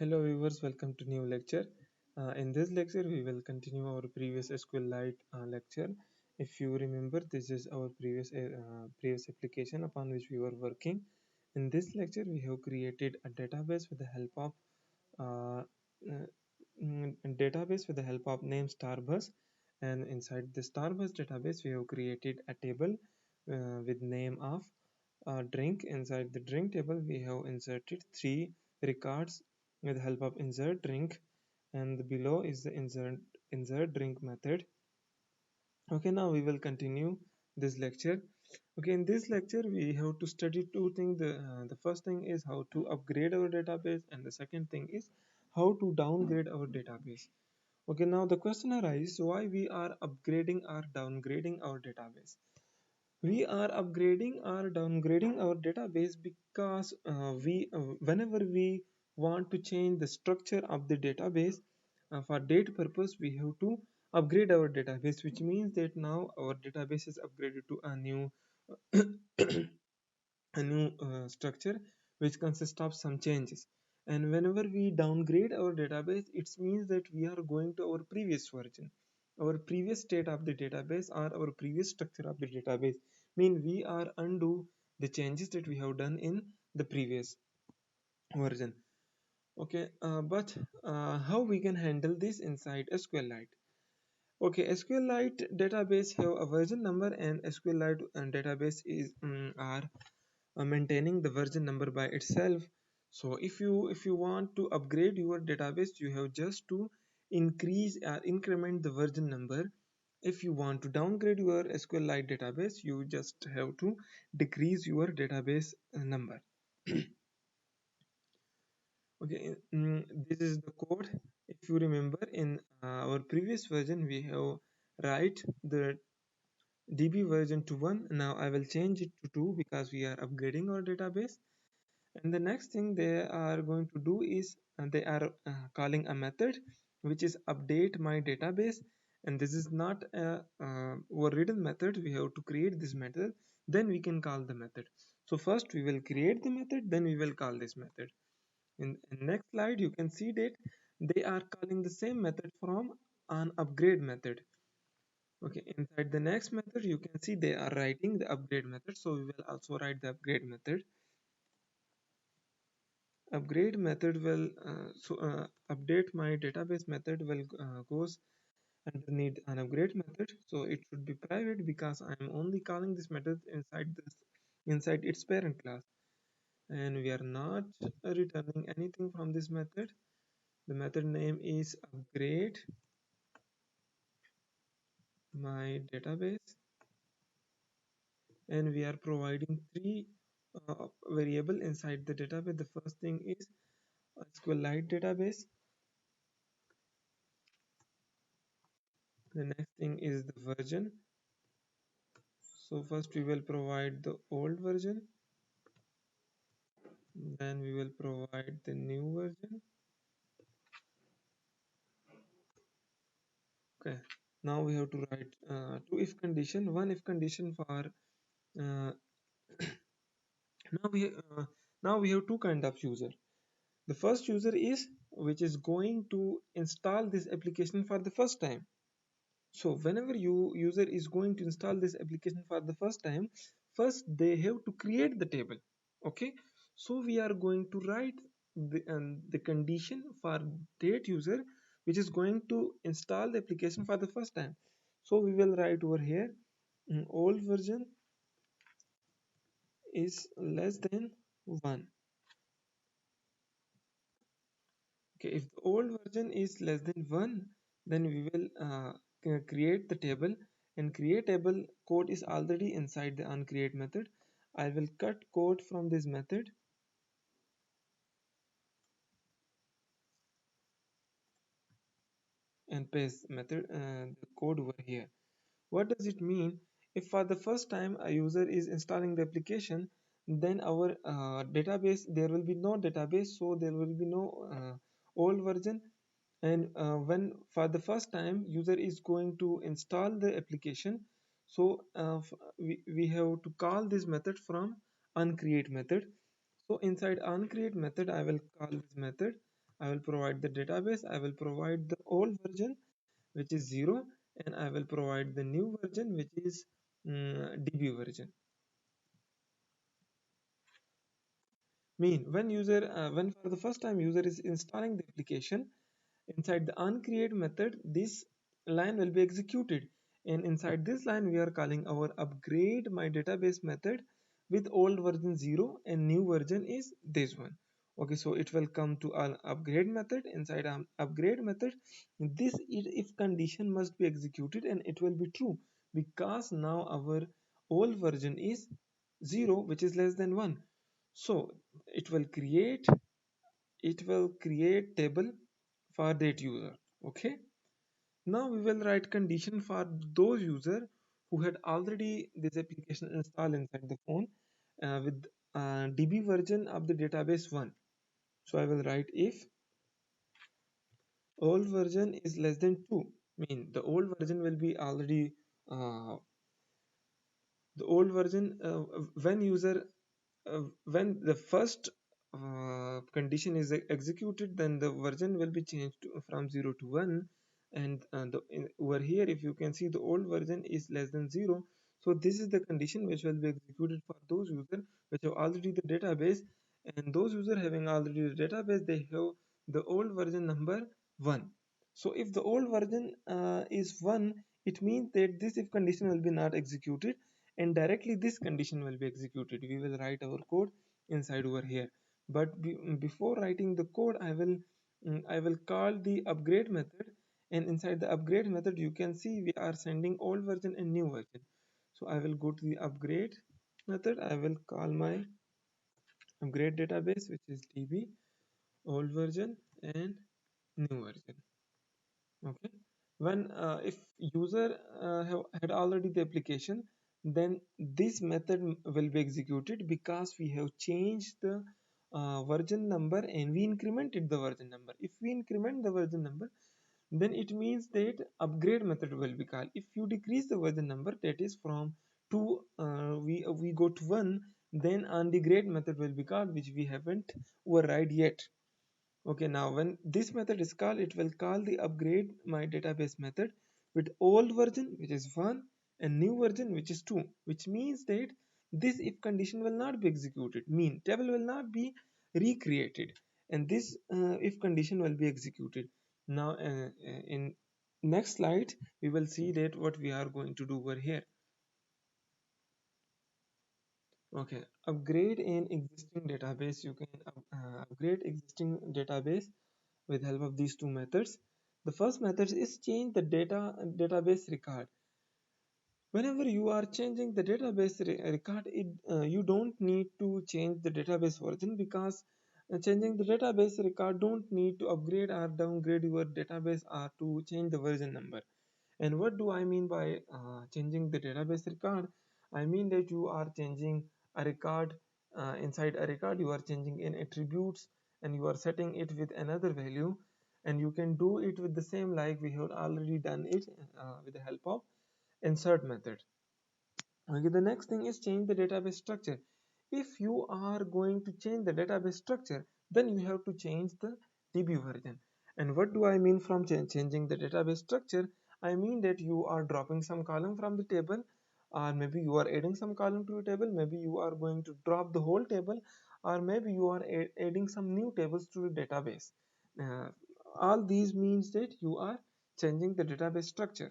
Hello viewers, welcome to new lecture. In this lecture, we will continue our previous SQLite lecture. If you remember, this is our previous application upon which we were working. In this lecture, we have created a database with the help of uh, uh, database with the help of name starbus, and inside the starbus database, we have created a table with name of drink. Inside the drink table, we have inserted three records with the help of insert drink, and below is the insert drink method. Okay, now we will continue this lecture. Okay, in this lecture we have to study two things. The first thing is how to upgrade our database, and the second thing is how to downgrade our database. Okay, now the question arises, why we are upgrading or downgrading our database? We are upgrading or downgrading our database because whenever we want to change the structure of the database, for date purpose we have to upgrade our database, which means that now our database is upgraded to a new structure which consists of some changes. And whenever we downgrade our database, it means that we are going to our previous version, our previous state of the database, or our previous structure of the database. Mean we are undo the changes that we have done in the previous version. Okay, but how we can handle this inside SQLite? Okay, SQLite database have a version number, and SQLite database is are maintaining the version number by itself. So if you want to upgrade your database, you have just to increase or increment the version number. If you want to downgrade your SQLite database, you just have to decrease your database number. Okay, this is the code. If you remember, in our previous version we have write the DB version to 1. Now I will change it to 2 because we are upgrading our database. And the next thing they are going to do is they are calling a method which is update my database. And this is not a overridden method. We have to create this method, then we can call the method. So first we will create the method, then we will call this method. In next slide you can see that they are calling the same method from an upgrade method. Okay, inside the next method you can see they are writing the upgrade method, so we will also write the upgrade method. Upgrade method will update my database method will goes underneath an upgrade method, so it should be private because I am only calling this method inside its parent class, and we are not returning anything from this method. The method name is upgrade my database, and we are providing three variable inside the database. The first thing is SQLite database. The next thing is the version. So first we will provide the old version, then we will provide the new version. Okay, now we have to write two if condition, one if condition for uh, now we uh, now we have two kind of user. The first user is which is going to install this application for the first time. So whenever you user is going to install this application for the first time, first they have to create the table. Okay, so we are going to write the condition for that user which is going to install the application for the first time. So we will write over here, old version is less than 1. Okay, if the old version is less than 1, then we will create the table, and create table code is already inside the uncreate method. I will cut code from this method and paste method the code over here. What does it mean? If for the first time a user is installing the application, then our database, there will be no database, so there will be no old version. And when for the first time user is going to install the application, so we have to call this method from uncreate method. So inside uncreate method I will call this method I will provide the database, I will provide the old version which is 0, and I will provide the new version which is DB version. Mean when for the first time user is installing the application, inside the onCreate method this line will be executed, and inside this line we are calling our upgrade my database method with old version 0 and new version is this one. Okay, so it will come to an upgrade method. Inside an upgrade method, this if condition must be executed and it will be true, because now our old version is 0 which is less than 1. So it will create table for that user. Okay, now we will write condition for those user who had already this application installed inside the phone with DB version of the database 1. So I will write if old version is less than 2, mean the old version will be already uh, the old version when user when the first condition is executed, then the version will be changed from 0 to 1, and over here if you can see the old version is less than 0. So this is the condition which will be executed for those users which have already the database, and those users having already the database they have the old version number 1. So if the old version is 1, it means that this if condition will be not executed, and directly this condition will be executed. We will write our code inside over here, but before writing the code I will call the upgrade method, and inside the upgrade method you can see we are sending old version and new version. So I will go to the upgrade method. I will call my upgrade database which is db old version and new version. Okay, when if user had already the application, then this method will be executed because we have changed the version number and we incremented the version number. If we increment the version number, then it means that upgrade method will be called. If you decrease the version number, that is from 2 we go to 1, then on the grade method will be called, which we haven't override yet. Okay, now when this method is called, it will call the upgrade my database method with old version which is 1 and new version which is 2, which means that this if condition will not be executed, mean table will not be recreated, and this if condition will be executed. Now in next slide we will see that what we are going to do over here. Okay, upgrade an existing database. You can upgrade existing database with help of these two methods. The first method is change the database record. Whenever you are changing the database record, you don't need to change the database version, because changing the database record don't need to upgrade or downgrade your database or to change the version number. And what do I mean by changing the database record? I mean that you are changing a record, inside a record you are changing in attributes and you are setting it with another value, and you can do it with the same like we have already done it with the help of insert method. Okay, the next thing is change the database structure. If you are going to change the database structure, then you have to change the DB version. And what do I mean from changing the database structure? I mean that you are dropping some column from the table, or maybe you are adding some column to a table, maybe you are going to drop the whole table, or maybe you are adding some new tables to the database. Uh, all these means that you are changing the database structure.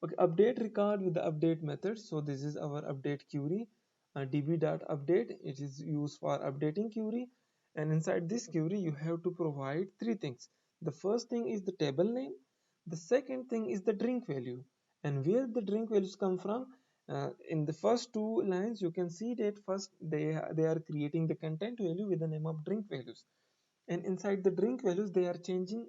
Okay, update record with the update method. So this is our update query, db.update. It is used for updating query, and inside this query you have to provide three things. The first thing is the table name, the second thing is the drink value, and where the drink values come from. In the first two lines you can see that first they are creating the content value with the name of drink values, and inside the drink values they are changing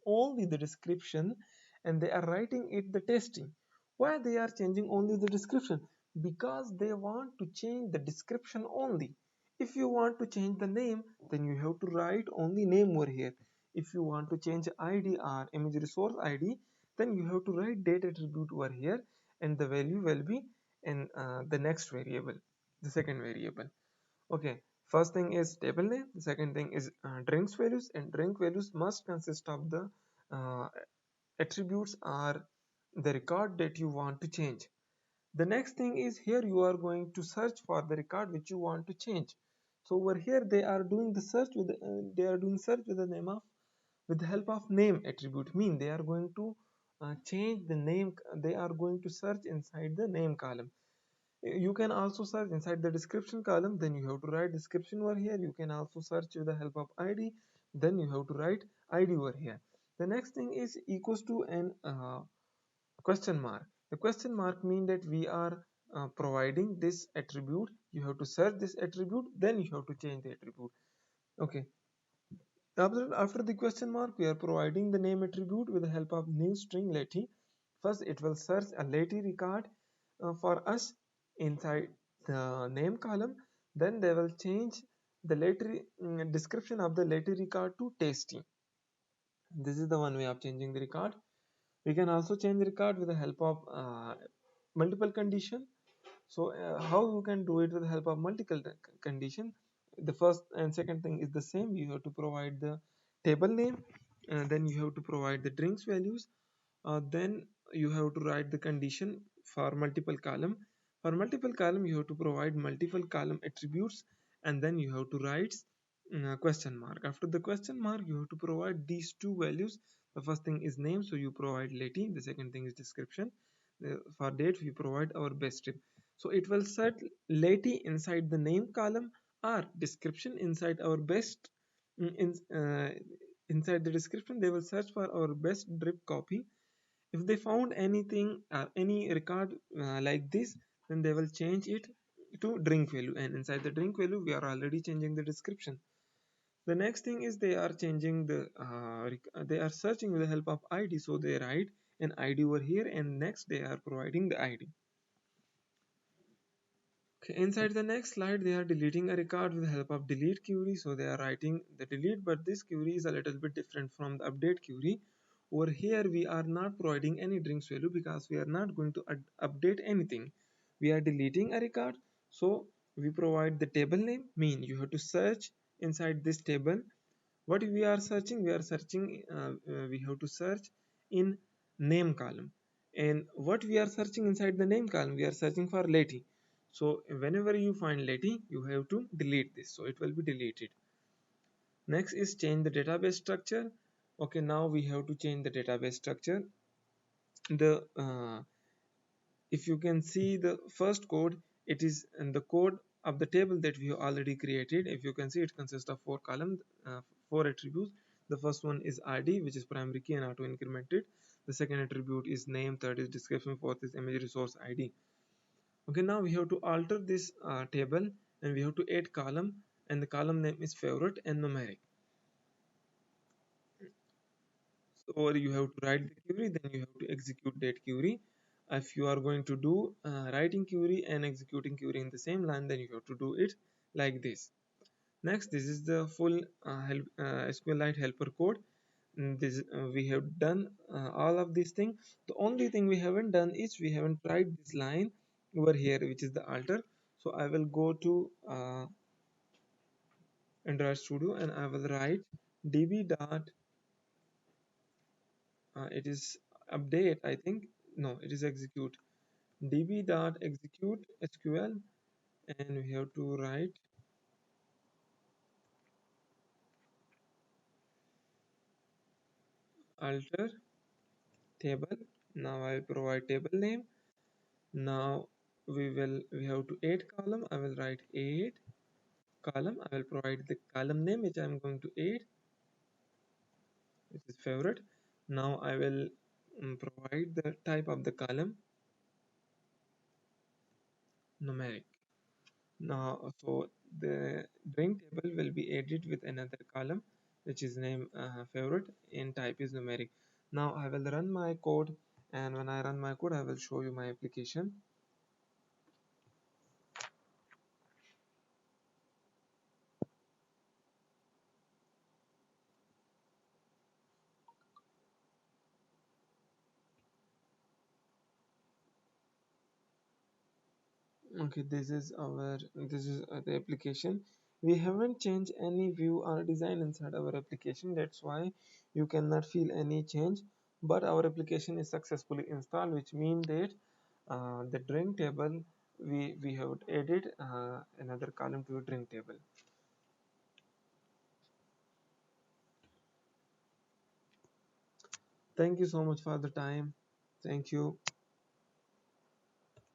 only the description, and they are writing it the testing. Why they are changing only the description? Because they want to change the description only. If you want to change the name, then you have to write only name over here. If you want to change id or image resource id, then you have to write date attribute over here, and the value will be in the next variable, the second variable. Okay, First thing is table name, the second thing is drinks values, and drink values must consist of the uh, attributes or the record that you want to change. The next thing is here you are going to search for the record which you want to change. So over here they are doing the search with the name of with the help of name attribute, mean they are going to change the name. They are going to search inside the name column. You can also search inside the description column, then you have to write description over here. You can also search with the help of id, then you have to write id over here. The next thing is equals to an question mark. The question mark mean that we are providing this attribute. You have to search this attribute, then you have to change the attribute. Okay, after the question mark, we are providing the name attribute with the help of new string leti. First, it will search a leti record for us inside the name column. Then they will change the leti description of the leti record to tasty. This is the one way of changing the record. We can also change the record with the help of multiple condition. So how you can do it with the help of multiple condition? The first and second thing is the same. You have to provide the table name, then you have to provide the drinks values, then you have to write the condition for multiple column. For multiple column you have to provide multiple column attributes, and then you have to write question mark. After the question mark you have to provide these two values. The first thing is name, so you provide leti. The second thing is description. For date we provide our best trip. So it will set leti inside the name column or description inside our best. Inside the description they will search for our best drip copy. If they found anything any record like this, then they will change it to drink value, and inside the drink value we are already changing the description. The next thing is they are changing the they are searching with the help of id, so they write an id over here, and next they are providing the id. Okay, inside the next slide, they are deleting a record with the help of delete query. So they are writing the delete, but this query is a little bit different from the update query. Over here, we are not providing any drinks value because we are not going to update anything. We are deleting a record. So we provide the table name, mean you have to search inside this table. What we are searching? We are searching, we have to search in name column. And what we are searching inside the name column? We are searching for leti. So whenever you find leti, you have to delete this. So it will be deleted. Next is change the database structure. Okay, now we have to change the database structure. The if you can see the first code, it is in the code of the table that we have already created. If you can see, it consists of four columns, four attributes. The first one is id, which is primary key and auto incremented. The second attribute is name, third is description, fourth is image resource id. Okay, now we have to alter this table, and we have to add column, and the column name is favorite and numeric. So or you have to write the query, then you have to execute that query. If you are going to do writing query and executing query in the same line, then you have to do it like this. Next, this is the full SQLite helper code. This we have done all of these things. The only thing we haven't done is we haven't tried this line over here, which is the alter. So I will go to Android Studio, and I will write db dot it is update, I think. No, it is execute. Db dot execute SQL, and we have to write alter table. Now I provide table name. Now we have to add column. I will write add column. I will provide the column name which I am going to add, which is favorite. Now I will provide the type of the column numeric. Now, so the drink table will be added with another column which is name favorite, and type is numeric. Now I will run my code, and when I run my code I will show you my application. Okay, this is the application. We haven't changed any view or design inside our application. That's why you cannot feel any change. But our application is successfully installed, which means that the drink table we have added another column to the drink table. Thank you so much for the time. Thank you.